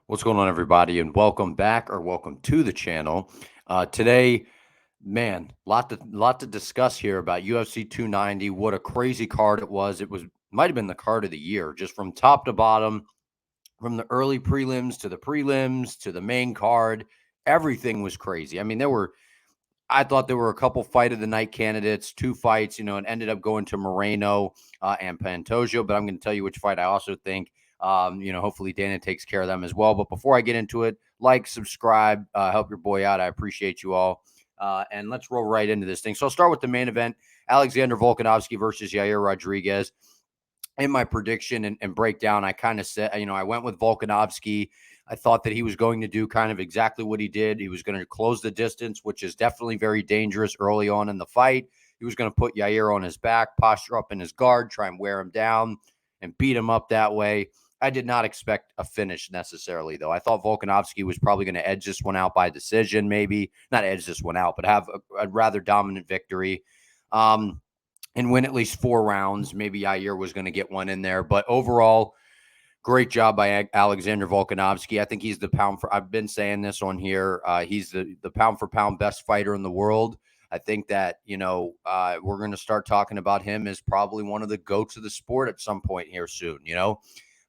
What's going on, everybody, and welcome back or welcome to the channel. Today, man, lot to discuss here about UFC 290. What a crazy card it was! It was might have been the card of the year, just from top to bottom, from the early prelims to the main card. Everything was crazy. I mean, I thought there were a couple fight of the night candidates, two fights. It ended up going to Moreno and Pantoja, but I'm going to tell you which fight I also think. Hopefully Dana takes care of them as well. But before I get into it, like, subscribe, help your boy out. I appreciate you all. And let's roll right into this thing. So I'll start with the main event: Alexander Volkanovski versus Yair Rodriguez. In my prediction and breakdown, I kind of said, I went with Volkanovski. I thought that he was going to do kind of exactly what he did. He was going to close the distance, which is definitely very dangerous early on in the fight. He was going to put Yair on his back, posture up in his guard, try and wear him down and beat him up that way. I did not expect a finish necessarily, though. I thought Volkanovski was probably going to edge this one out by decision, maybe. Not edge this one out, but have a rather dominant victory. And win at least 4 rounds. Maybe Yair was going to get one in there. But overall, great job by Alexander Volkanovski. I think he's the I've been saying this on here. He's the pound for pound best fighter in the world. I think that, we're going to start talking about him as probably one of the GOATs of the sport at some point here soon.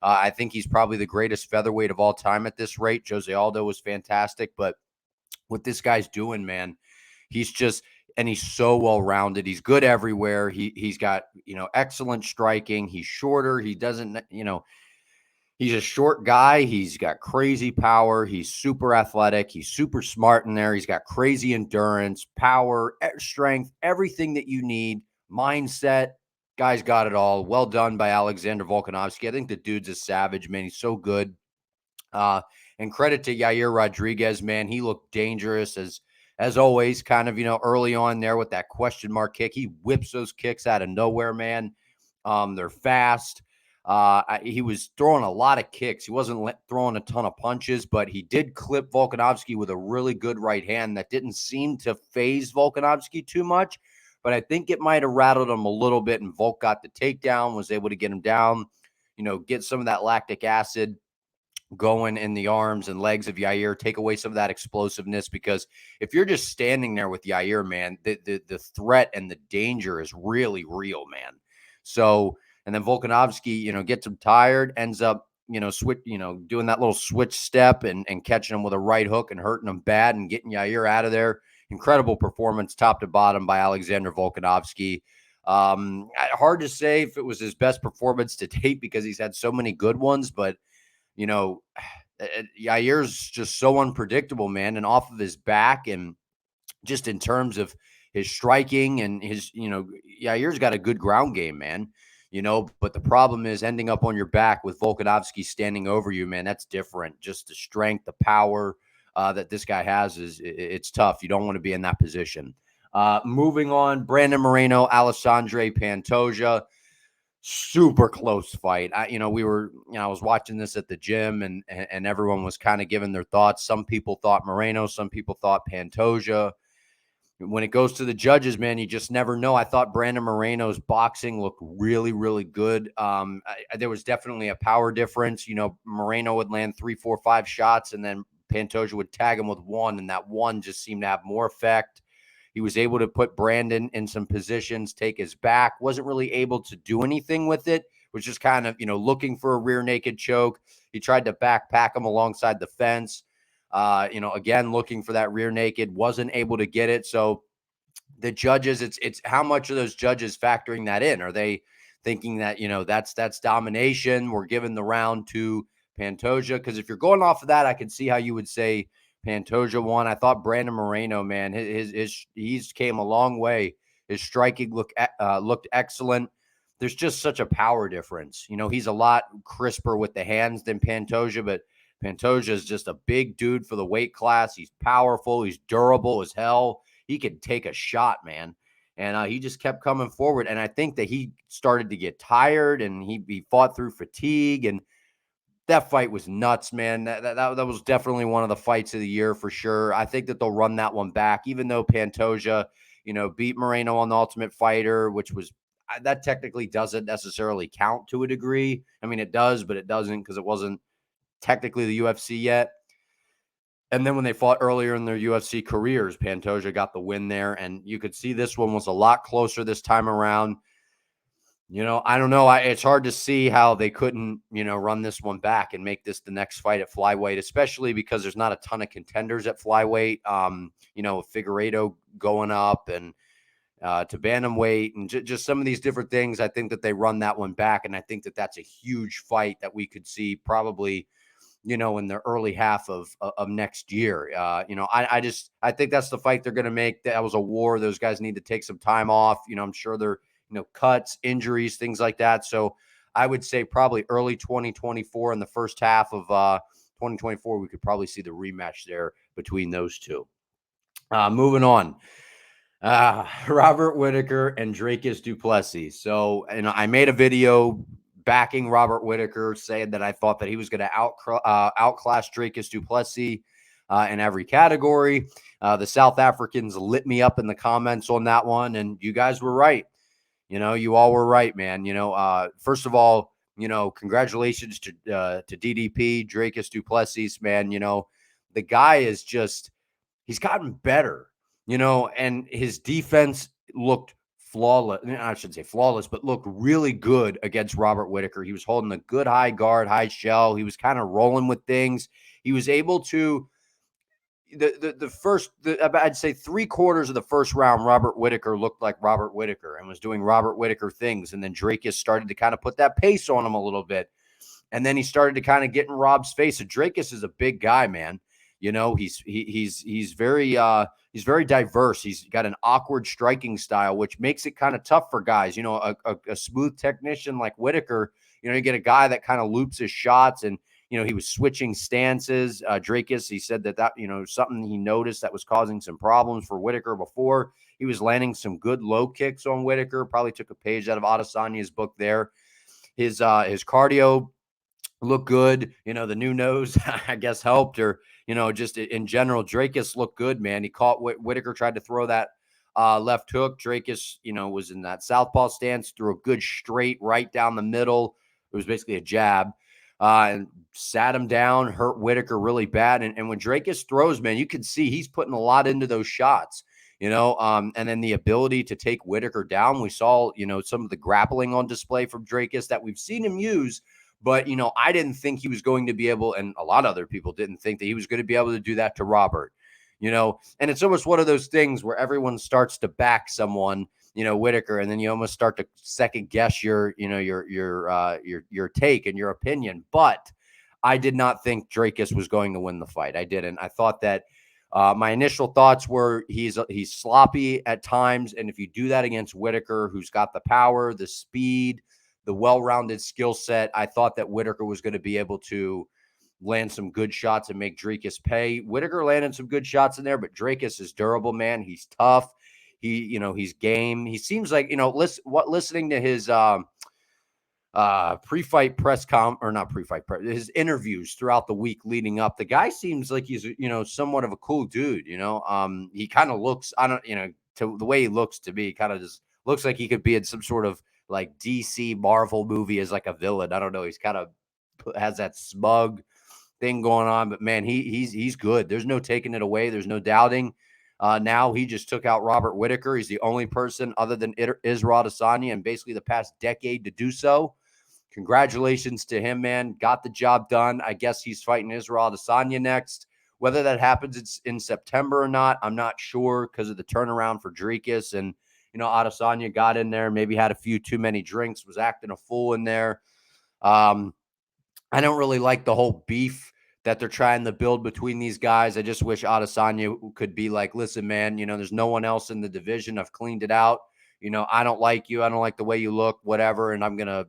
I think he's probably the greatest featherweight of all time at this rate. Jose Aldo was fantastic, but what this guy's doing, man, he's just, and he's so well-rounded. He's good everywhere. He's got, excellent striking. He's shorter. He doesn't, he's a short guy. He's got crazy power. He's super athletic. He's super smart in there. He's got crazy endurance, power, strength, everything that you need. Mindset. Guy's got it all. Well done by Alexander Volkanovski. I think the dude's a savage, man. He's so good. And credit to Yair Rodriguez, man. He looked dangerous as always, kind of, early on there with that question mark kick. He whips those kicks out of nowhere, man. They're fast. He was throwing a lot of kicks. He wasn't throwing a ton of punches, but he did clip Volkanovski with a really good right hand that didn't seem to phase Volkanovski too much. But I think it might have rattled him a little bit, and Volk got the takedown, was able to get him down, get some of that lactic acid going in the arms and legs of Yair, take away some of that explosiveness, because if you're just standing there with Yair, man, the threat and the danger is really real, man. So, and then Volkanovski, gets him tired, ends up, doing that little switch step and catching him with a right hook and hurting him bad and getting Yair out of there. Incredible performance top to bottom by Alexander Volkanovski. Hard to say if it was his best performance to date because he's had so many good ones, but Yair's just so unpredictable, man, and off of his back, and just in terms of his striking and his, Yair's got a good ground game, man. But the problem is ending up on your back with Volkanovski standing over you, man. That's different. Just the strength, the power that this guy has it's tough. You don't want to be in that position. Moving on, Brandon Moreno, Alexandre Pantoja. Super close fight. I was watching this at the gym, and everyone was kind of giving their thoughts. Some people thought Moreno, some people thought Pantoja. When it goes to the judges, man, you just never know. I thought Brandon Moreno's boxing looked really, really good. There was definitely a power difference. Moreno would land 3, 4, 5 shots, and then Pantoja would tag him with one, and that one just seemed to have more effect. He was able to put Brandon in some positions, take his back, wasn't really able to do anything with it, was just kind of, looking for a rear naked choke. He tried to backpack him alongside the fence. Again, looking for that rear naked, wasn't able to get it. So the judges, it's how much are those judges factoring that in? Are they thinking that, that's domination? We're giving the round to Pantoja. Because if you're going off of that, I can see how you would say Pantoja won. I thought Brandon Moreno, man, he's came a long way. His striking looked excellent. There's just such a power difference. He's a lot crisper with the hands than Pantoja, but Pantoja is just a big dude for the weight class. He's powerful. He's durable as hell. He can take a shot, man. And he just kept coming forward. And I think that he started to get tired, and he fought through fatigue, and that fight was nuts, man. That was definitely one of the fights of the year for sure. I think that they'll run that one back, even though Pantoja, beat Moreno on the Ultimate Fighter, which was, that technically doesn't necessarily count to a degree. I mean, it does, but it doesn't, because it wasn't technically the UFC yet. And then when they fought earlier in their UFC careers, Pantoja got the win there. And you could see this one was a lot closer this time around. I don't know. It's hard to see how they couldn't, run this one back and make this the next fight at flyweight, especially because there's not a ton of contenders at flyweight. Figueiredo going up and to bantamweight and just some of these different things. I think that they run that one back. And I think that that's a huge fight that we could see probably, in the early half of next year. I think that's the fight they're going to make. That was a war. Those guys need to take some time off. I'm sure they're, cuts, injuries, things like that. So I would say probably early 2024 in the first half of 2024, we could probably see the rematch there between those two. Moving on. Robert Whittaker and Draco Suplexes. So, I made a video backing Robert Whittaker, saying that I thought that he was going to outclass Draco Suplexes in every category. The South Africans lit me up in the comments on that one, and you guys were right. You all were right, man. First of all, congratulations to DDP, Draco Suplexes, man. The guy is just, he's gotten better, and his defense looked flawless. I shouldn't say flawless, but looked really good against Robert Whittaker. He was holding a good high guard, high shell. He was kind of rolling with things. He was able to, I'd say 3/4 of the first round, Robert Whittaker looked like Robert Whittaker and was doing Robert Whittaker things. And then Draco started to kind of put that pace on him a little bit. And then he started to kind of get in Rob's face. So Draco is a big guy, man. He's very diverse. He's got an awkward striking style, which makes it kind of tough for guys. A smooth technician like Whittaker, you get a guy that kind of loops his shots, and he was switching stances. Draco, he said that something he noticed that was causing some problems for Whittaker before. He was landing some good low kicks on Whittaker. Probably took a page out of Adesanya's book there. His cardio looked good. The new nose, I guess, helped, or just in general, Draco looked good, man. He caught Whittaker, tried to throw that left hook. Draco, was in that southpaw stance, threw a good straight right down the middle. It was basically a jab, and sat him down, hurt Whittaker really bad. And when Draco throws, man, you can see he's putting a lot into those shots. And then the ability to take Whittaker down. We saw, some of the grappling on display from Draco that we've seen him use. But, I didn't think he was going to be able, and a lot of other people didn't think that he was going to be able to do that to Robert, and it's almost one of those things where everyone starts to back someone, Whittaker, and then you almost start to second guess your take and your opinion. But I did not think Draco was going to win the fight. I didn't. I thought that my initial thoughts were he's sloppy at times. And if you do that against Whittaker, who's got the power, the speed, the well-rounded skill set, I thought that Whittaker was going to be able to land some good shots and make Draco pay. Whittaker landed some good shots in there, but Draco is durable, man. He's tough. He's game. He seems like, listening to his pre-fight his interviews throughout the week leading up, the guy seems like he's, somewhat of a cool dude. He kind of looks, to the way he looks to me, kind of just looks like he could be in some sort of like DC Marvel movie as like a villain. I don't know. He's kind of has that smug thing going on, but man, he's good. There's no taking it away. There's no doubting. Now he just took out Robert Whittaker. He's the only person other than Israel Adesanya in basically the past decade to do so. Congratulations to him, man. Got the job done. I guess he's fighting Israel Adesanya next. Whether that happens in September or not, I'm not sure because of the turnaround for Draco. And Adesanya got in there, maybe had a few too many drinks, was acting a fool in there. I don't really like the whole beef that they're trying to build between these guys. I just wish Adesanya could be like, listen, man, there's no one else in the division. I've cleaned it out. I don't like you. I don't like the way you look, whatever. And I'm going to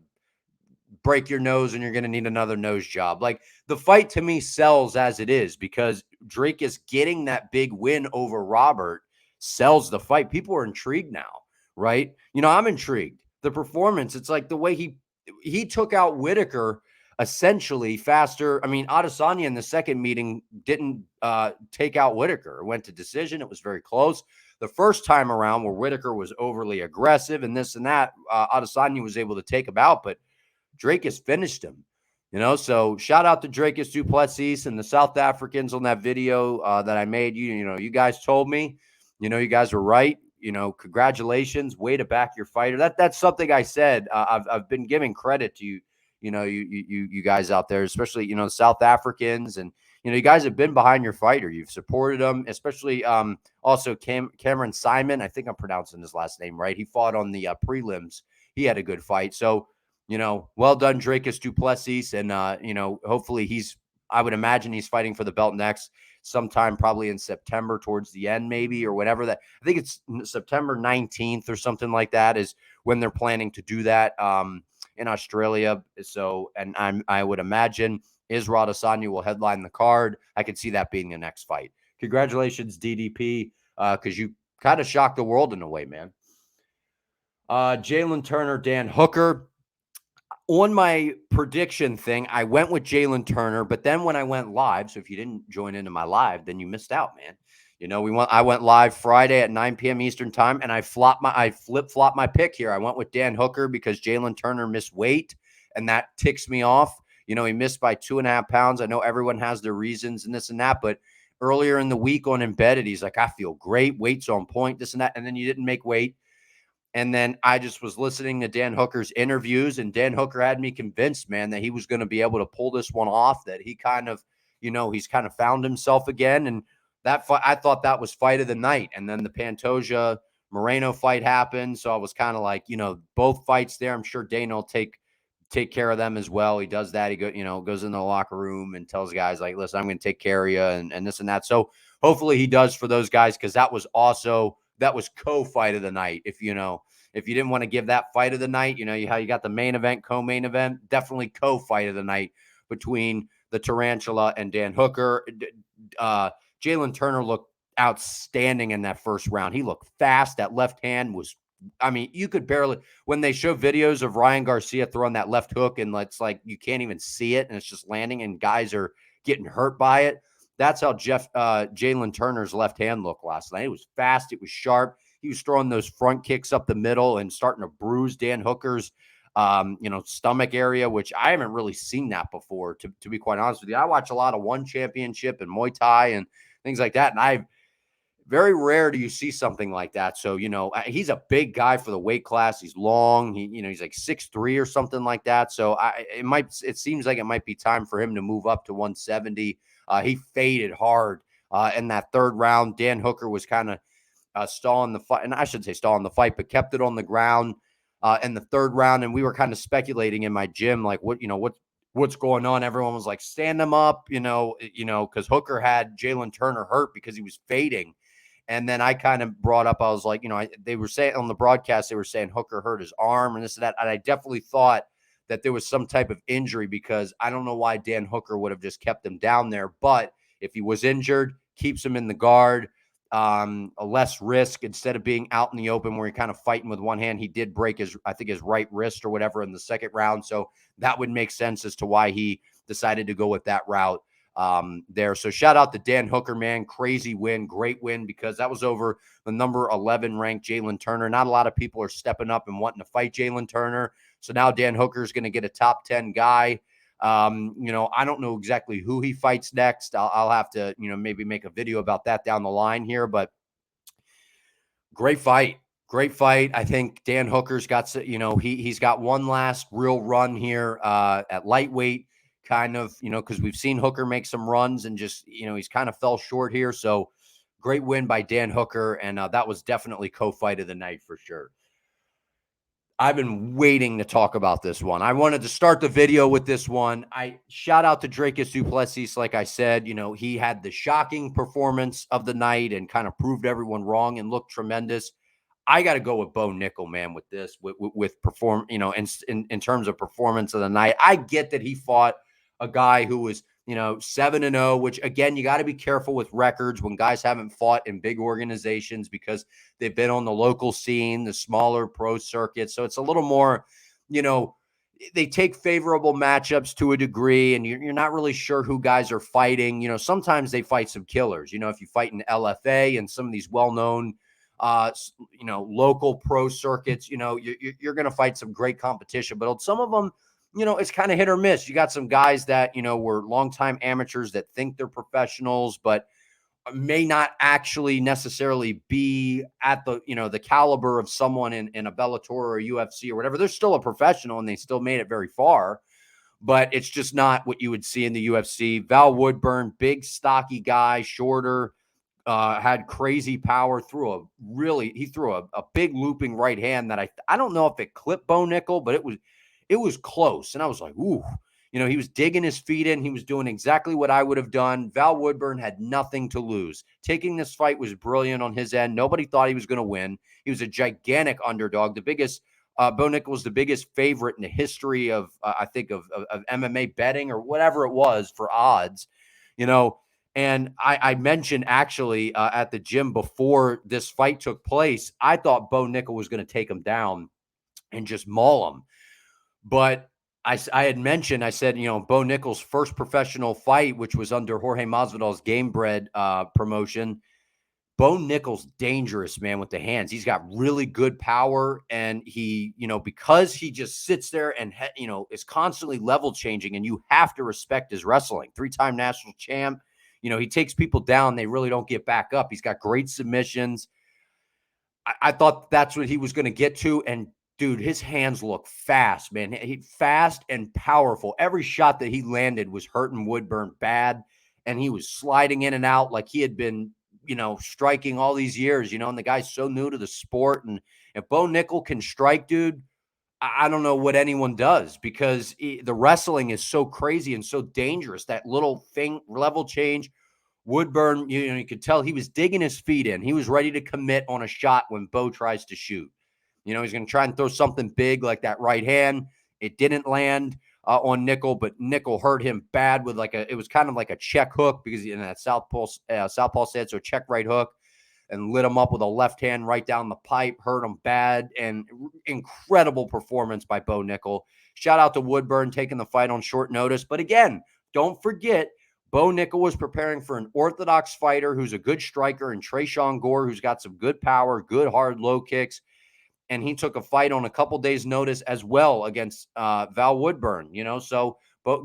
break your nose and you're going to need another nose job. Like, the fight to me sells as it is because Drake is getting that big win over Robert sells the fight. People are intrigued now, right? I'm intrigued. The performance, it's like the way he took out Whittaker essentially faster. I mean, Adesanya in the second meeting didn't take out Whittaker. It went to decision. It was very close. The first time around where Whittaker was overly aggressive and this and that, Adesanya was able to take him out, but Drake has finished him. So shout out to Draco Suplexes and the South Africans on that video that I made. You guys told me, you guys were right. Congratulations, way to back your fighter. That's something I said. I've been giving credit to you, you guys out there, especially the South Africans, and you guys have been behind your fighter. You've supported them, especially also Cameron Simon. I think I'm pronouncing his last name right. He fought on the prelims. He had a good fight. So well done, Draco Duplessis. And, hopefully I would imagine he's fighting for the belt next sometime probably in September towards the end, maybe, or whatever that. I think it's September 19th or something like that is when they're planning to do that in Australia. So, and I would imagine Israel Adesanya will headline the card. I could see that being the next fight. Congratulations, DDP, because you kind of shocked the world in a way, man. Jalen Turner, Dan Hooker. On my prediction thing, I went with Jalen Turner, but then when I went live, so if you didn't join into my live, then you missed out, man. I went live Friday at 9 p.m. Eastern time, and I flip-flopped my pick here. I went with Dan Hooker because Jalen Turner missed weight, and that ticks me off. He missed by 2.5 pounds. I know everyone has their reasons and this and that, but earlier in the week on Embedded, he's like, I feel great, weight's on point, this and that, and then you didn't make weight. And then I just was listening to Dan Hooker's interviews, and Dan Hooker had me convinced, man, that he was going to be able to pull this one off, that he kind of, he's kind of found himself again. And that fight, I thought that was fight of the night. And then the Pantoja Moreno fight happened. So I was kind of like, both fights there. I'm sure Dana will take care of them as well. He does that. He goes in the locker room and tells guys like, listen, I'm going to take care of you and this and that. So hopefully he does for those guys. Cause that was co-fight of the night. If you didn't want to give that fight of the night, how you got the main event, co-main event, definitely co-fight of the night between the Tarantula and Dan Hooker. Jalen Turner looked outstanding in that first round. He looked fast. That left hand was, you could barely, when they show videos of Ryan Garcia throwing that left hook and it's like, you can't even see it and it's just landing and guys are getting hurt by it. That's how Jalen Turner's left hand looked last night. It was fast. It was sharp. He was throwing those front kicks up the middle and starting to bruise Dan Hooker's, stomach area, which I haven't really seen that before, to be quite honest with you. I watch a lot of One Championship and Muay Thai and things like that. And very rare do you see something like that. So, he's a big guy for the weight class. He's long. He's like 6'3" or something like that. So it seems like it might be time for him to move up to 170. He faded hard in that third round. Dan Hooker was kind of stalling the fight, and I shouldn't say stalling the fight, but kept it on the ground in the third round. And we were kind of speculating in my gym, like what's going on. Everyone was like, stand him up, because Hooker had Jalen Turner hurt because he was fading. And then I kind of brought up, I was like, they were saying on the broadcast, they were saying Hooker hurt his arm and this and that. And I definitely thought that there was some type of injury because I don't know why Dan Hooker would have just kept him down there. But if he was injured, keeps him in the guard, a less risk instead of being out in the open where he kind of fighting with one hand. He did break his right wrist or whatever in the second round. So that would make sense as to why he decided to go with that route there. So shout out to Dan Hooker, man. Crazy win, great win, because that was over the number 11 ranked Jalen Turner. Not a lot of people are stepping up and wanting to fight Jalen Turner. So now Dan Hooker is going to get a top 10 guy. I don't know exactly who he fights next. I'll have to, maybe make a video about that down the line here, but great fight. Great fight. I think Dan Hooker's got, he's got one last real run here at lightweight. Kind of, because we've seen Hooker make some runs and just, he's kind of fell short here. So great win by Dan Hooker. And that was definitely co-fight of the night for sure. I've been waiting to talk about this one. I wanted to start the video with this one. I shout out to Draco Suplexes. Like I said, he had the shocking performance of the night and kind of proved everyone wrong and looked tremendous. I got to go with Bo Nickel, man, with this, with perform, in terms of performance of the night. I get that he fought a guy who was, 7-0, which again, you got to be careful with records when guys haven't fought in big organizations because they've been on the local scene, the smaller pro circuit. So it's a little more, they take favorable matchups to a degree and you're not really sure who guys are fighting. Sometimes they fight some killers, if you fight in LFA and some of these well-known, local pro circuits, you're going to fight some great competition, but some of them, it's kind of hit or miss. You got some guys that, were longtime amateurs that think they're professionals, but may not actually necessarily be at the caliber of someone in a Bellator or a UFC or whatever. They're still a professional and they still made it very far, but it's just not what you would see in the UFC. Val Woodburn, big, stocky guy, shorter, had crazy power, he threw a big looping right hand that I don't know if it clipped Bo Nickel, but it was close. And I was like, ooh, he was digging his feet in. He was doing exactly what I would have done. Val Woodburn had nothing to lose. Taking this fight was brilliant on his end. Nobody thought he was going to win. He was a gigantic underdog. The biggest, Bo Nickel was the biggest favorite in the history of, I think, of MMA betting or whatever it was for odds, and I mentioned actually at the gym before this fight took place, I thought Bo Nickel was going to take him down and just maul him. But I had mentioned, I said, Bo Nickel's first professional fight, which was under Jorge Masvidal's Game Bread promotion. Bo Nickel's dangerous, man, with the hands. He's got really good power, and he, because he just sits there and, is constantly level changing, and you have to respect his wrestling. 3-time national champ. He takes people down. They really don't get back up. He's got great submissions. I thought that's what he was going to get to. And dude, his hands look fast, man. Fast and powerful. Every shot that he landed was hurting Woodburn bad. And he was sliding in and out like he had been, striking all these years, and the guy's so new to the sport. And if Bo Nickel can strike, dude, I don't know what anyone does, because the wrestling is so crazy and so dangerous. That little thing, level change. Woodburn, you could tell he was digging his feet in. He was ready to commit on a shot when Bo tries to shoot. He's going to try and throw something big like that right hand. It didn't land on Nickel, but Nickel hurt him bad with it was kind of like a check hook, because in that southpaw stance, so check right hook, and lit him up with a left hand right down the pipe, hurt him bad. And incredible performance by Bo Nickel. Shout out to Woodburn taking the fight on short notice. But again, don't forget, Bo Nickel was preparing for an orthodox fighter who's a good striker, and Tresean Gore, who's got some good power, good hard low kicks. And he took a fight on a couple days' notice as well against Val Woodburn, So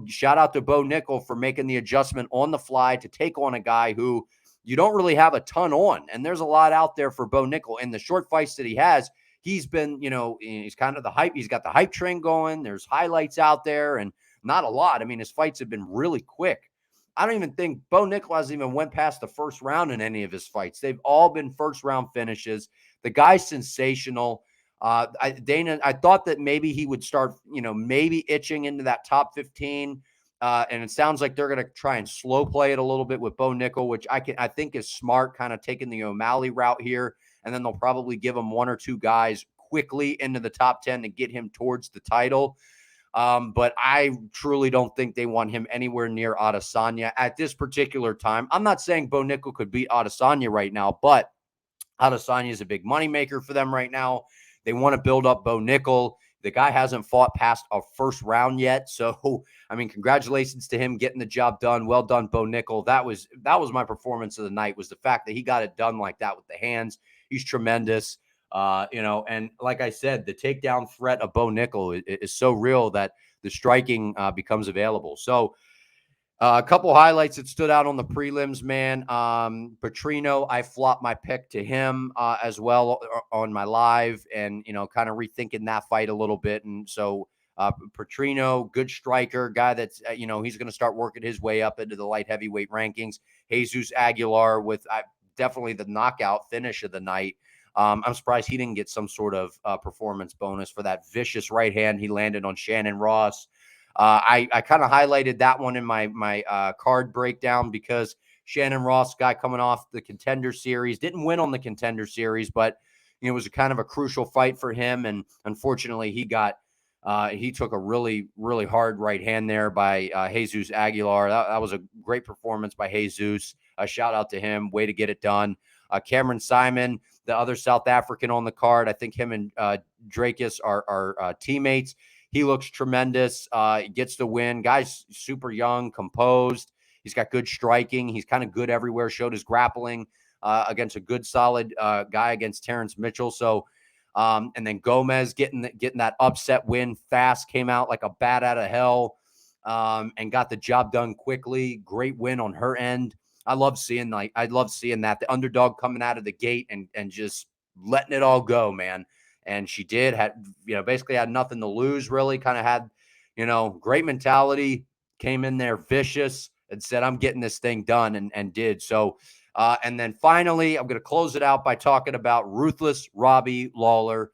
shout out to Bo Nickel for making the adjustment on the fly to take on a guy who you don't really have a ton on. And there's a lot out there for Bo Nickel. In the short fights that he has, he's been, he's kind of the hype. He's got the hype train going. There's highlights out there, and not a lot. I mean, his fights have been really quick. I don't even think Bo Nickel hasn't even went past the first round in any of his fights. They've all been first round finishes. The guy's sensational. I thought that maybe he would start, maybe itching into that top 15. And it sounds like they're going to try and slow play it a little bit with Bo Nickel, which I think is smart, kind of taking the O'Malley route here. And then they'll probably give him one or two guys quickly into the top 10 to get him towards the title. But I truly don't think they want him anywhere near Adesanya at this particular time. I'm not saying Bo Nickel could beat Adesanya right now, but Adesanya is a big moneymaker for them right now. They want to build up Bo Nickel. The guy hasn't fought past a first round yet. So, I mean, congratulations to him getting the job done. Well done, Bo Nickel. That was my performance of the night, was the fact that he got it done like that with the hands. He's tremendous. And like I said, the takedown threat of Bo Nickel is so real that the striking becomes available. So, a couple highlights that stood out on the prelims, man. Petrino, I flopped my pick to him as well on my live, and, kind of rethinking that fight a little bit. And so Petrino, good striker, guy that's, he's going to start working his way up into the light heavyweight rankings. Jesus Aguilar with definitely the knockout finish of the night. I'm surprised he didn't get some sort of performance bonus for that vicious right hand he landed on Shannon Ross. I kind of highlighted that one in my card breakdown, because Shannon Ross, guy coming off the Contender Series, didn't win on the Contender Series, but it was a kind of a crucial fight for him. And unfortunately, he took a really, really hard right hand there by Jesus Aguilar. That was a great performance by Jesus. A shout out to him. Way to get it done. Cameron Simon, the other South African on the card, I think him and Dracus are teammates. He looks tremendous. Gets the win. Guy's super young, composed. He's got good striking. He's kind of good everywhere. Showed his grappling against a good, solid guy against Terrence Mitchell. So And then Gomez getting that upset win fast, came out like a bat out of hell, and got the job done quickly. Great win on her end. I love seeing that the underdog coming out of the gate and just letting it all go, man. And she basically had nothing to lose, really. Kind of had, great mentality, came in there vicious and said, I'm getting this thing done, and did. So, and then finally, I'm going to close it out by talking about ruthless Robbie Lawler.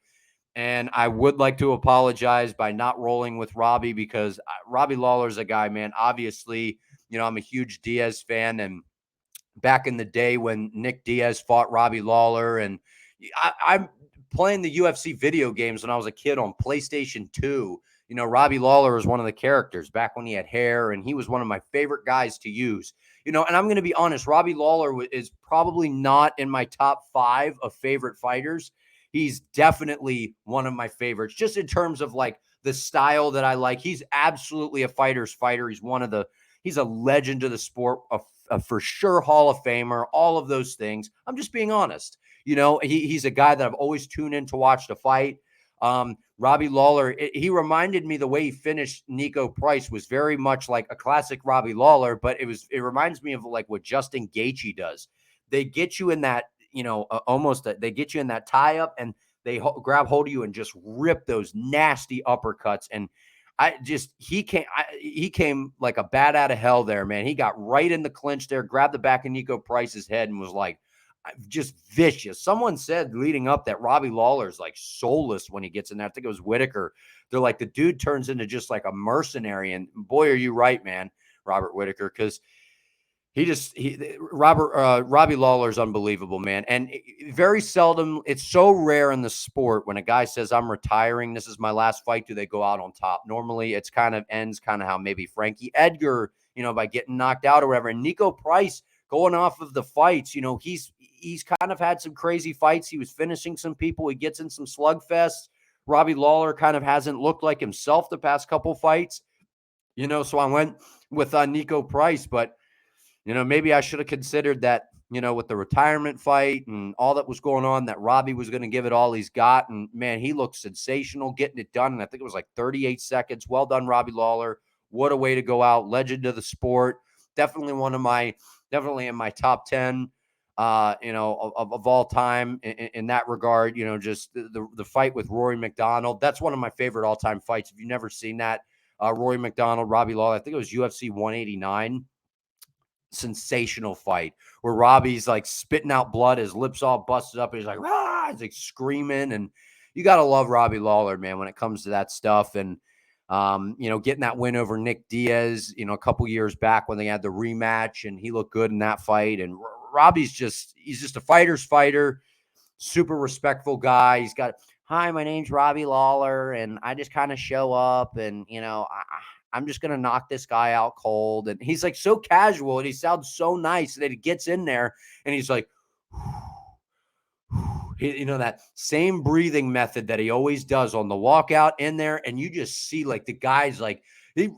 And I would like to apologize by not rolling with Robbie, because Robbie Lawler's a guy, man. Obviously, I'm a huge Diaz fan, and back in the day when Nick Diaz fought Robbie Lawler, and I'm playing the UFC video games when I was a kid on PlayStation 2. Robbie Lawler was one of the characters back when he had hair, and he was one of my favorite guys to use. And I'm going to be honest, Robbie Lawler is probably not in my top 5 of favorite fighters. He's definitely one of my favorites, just in terms of like the style that I like. He's absolutely a fighter's fighter. He's a legend of the sport, a for sure Hall of Famer, all of those things. I'm just being honest. He's a guy that I've always tuned in to watch the fight. Robbie Lawler, he reminded me, the way he finished Nico Price was very much like a classic Robbie Lawler, but it reminds me of like what Justin Gaethje does. They get you in that, they get you in that tie up, and they grab hold of you and just rip those nasty uppercuts. And he came like a bat out of hell there, man. He got right in the clinch there, grabbed the back of Nico Price's head, and was like, just vicious. Someone said leading up that Robbie Lawler's like soulless when he gets in there. I think it was Whittaker. They're like, the dude turns into just like a mercenary. And boy, are you right, man, Robert Whittaker, because Robbie Lawler's unbelievable, man. And very seldom, it's so rare in the sport when a guy says, I'm retiring, this is my last fight, do they go out on top? Normally it's kind of ends kind of how maybe Frankie Edgar, by getting knocked out or whatever. And Nico Price, going off of the fights, he's kind of had some crazy fights. He was finishing some people. He gets in some slugfests. Robbie Lawler kind of hasn't looked like himself the past couple fights, so I went with Nico Price. But maybe I should have considered that, with the retirement fight and all that was going on, that Robbie was going to give it all he's got. And man, he looked sensational getting it done. And I think it was like 38 seconds. Well done, Robbie Lawler. What a way to go out. Legend of the sport. Definitely in my top 10, of all time in that regard. Just the fight with Rory McDonald. That's one of my favorite all-time fights. If you've never seen that, Rory McDonald, Robbie Lawler, I think it was UFC 189. Sensational fight where Robbie's like spitting out blood, his lips all busted up, and he's like, rah! He's like screaming. And you got to love Robbie Lawler, man, when it comes to that stuff. And getting that win over Nick Diaz, a couple years back when they had the rematch, and he looked good in that fight. And Robbie's he's just a fighter's fighter, super respectful guy. He's got, hi, my name's Robbie Lawler, and I just kind of show up, and I'm just going to knock this guy out cold. And he's like so casual, and he sounds so nice that he gets in there and he's like, that same breathing method that he always does on the walkout in there. And you just see like the guy's like,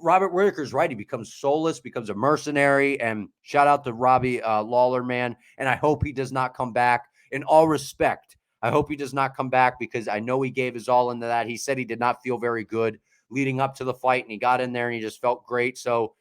Robert Whittaker's right. He becomes soulless, becomes a mercenary. And shout out to Robbie Lawler, man. And I hope he does not come back. In all respect, I hope he does not come back, because I know he gave his all into that. He said he did not feel very good leading up to the fight, and he got in there and he just felt great. So,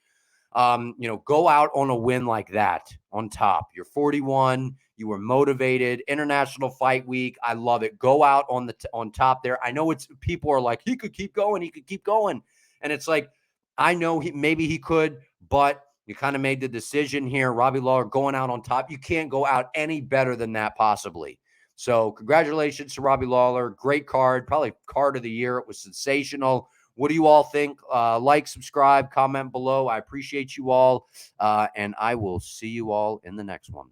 go out on a win like that on top. You're 41. You were motivated. International Fight Week. I love it. Go out on top there. I know people are like, he could keep going. He could keep going. And it's like, I know maybe he could, but you kind of made the decision here. Robbie Lawler going out on top. You can't go out any better than that, possibly. So congratulations to Robbie Lawler. Great card. Probably card of the year. It was sensational. What do you all think? Like, subscribe, comment below. I appreciate you all. And I will see you all in the next one.